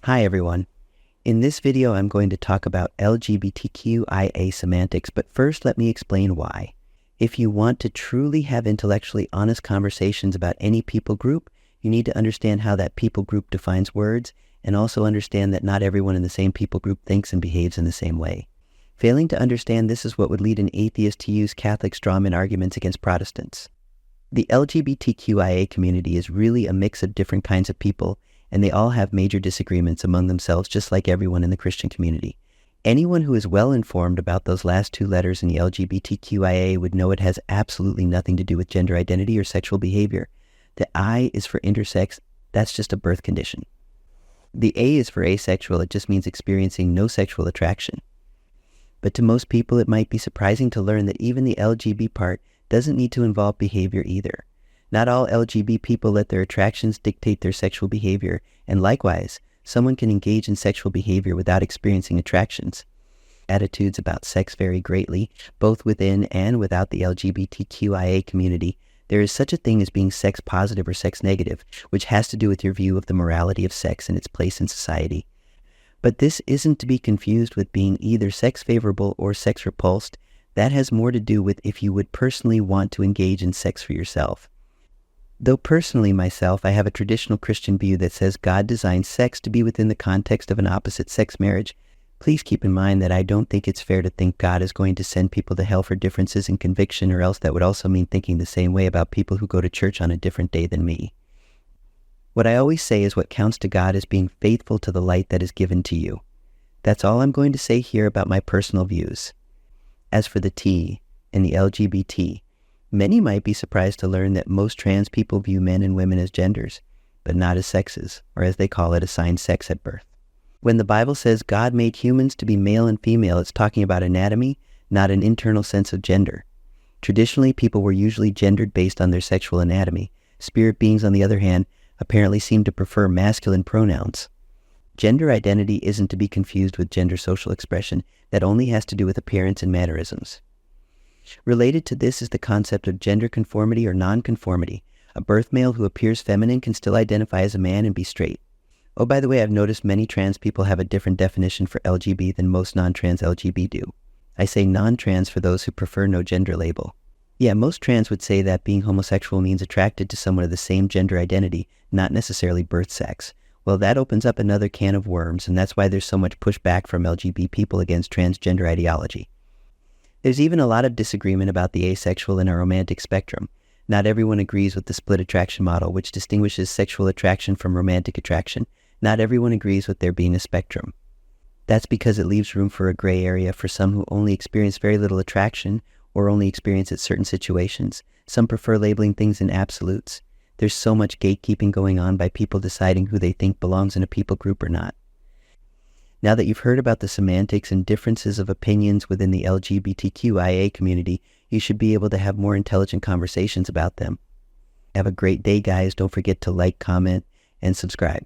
Hi everyone. In this video I'm going to talk about LGBTQIA semantics, but first let me explain why. If you want to truly have intellectually honest conversations about any people group, you need to understand how that people group defines words and also understand that not everyone in the same people group thinks and behaves in the same way. Failing to understand this is what would lead an atheist to use Catholic strawman arguments against Protestants. The LGBTQIA community is really a mix of different kinds of people, and they all have major disagreements among themselves, just like everyone in the Christian community. Anyone who is well informed about those last two letters in the LGBTQIA would know it has absolutely nothing to do with gender identity or sexual behavior. The I is for intersex, that's just a birth condition. The A is for asexual, it just means experiencing no sexual attraction. But to most people it might be surprising to learn that even the LGB part doesn't need to involve behavior either. Not all LGB people let their attractions dictate their sexual behavior, and likewise, someone can engage in sexual behavior without experiencing attractions. Attitudes about sex vary greatly, both within and without the LGBTQIA community. There is such a thing as being sex positive or sex negative, which has to do with your view of the morality of sex and its place in society. But this isn't to be confused with being either sex favorable or sex repulsed. That has more to do with if you would personally want to engage in sex for yourself. Though personally myself, I have a traditional Christian view that says God designed sex to be within the context of an opposite-sex marriage. Please keep in mind that I don't think it's fair to think God is going to send people to hell for differences in conviction, or else that would also mean thinking the same way about people who go to church on a different day than me. What I always say is what counts to God is being faithful to the light that is given to you. That's all I'm going to say here about my personal views. As for the T and the LGBT, many might be surprised to learn that most trans people view men and women as genders, but not as sexes, or as they call it, assigned sex at birth. When the Bible says God made humans to be male and female, it's talking about anatomy, not an internal sense of gender. Traditionally, people were usually gendered based on their sexual anatomy. Spirit beings, on the other hand, apparently seem to prefer masculine pronouns. Gender identity isn't to be confused with gender social expression. That only has to do with appearance and mannerisms. Related to this is the concept of gender conformity or nonconformity. A birth male who appears feminine can still identify as a man and be straight. Oh, by the way, I've noticed many trans people have a different definition for LGB than most non-trans LGB do. I say non-trans for those who prefer no gender label. Yeah, most trans would say that being homosexual means attracted to someone of the same gender identity, not necessarily birth sex. Well, that opens up another can of worms, and that's why there's so much pushback from LGB people against transgender ideology. There's even a lot of disagreement about the asexual in our romantic spectrum. Not everyone agrees with the split attraction model, which distinguishes sexual attraction from romantic attraction. Not everyone agrees with there being a spectrum. That's because it leaves room for a gray area for some who only experience very little attraction or only experience it certain situations. Some prefer labeling things in absolutes. There's so much gatekeeping going on by people deciding who they think belongs in a people group or not. Now that you've heard about the semantics and differences of opinions within the LGBTQIA community, you should be able to have more intelligent conversations about them. Have a great day, guys. Don't forget to like, comment, and subscribe.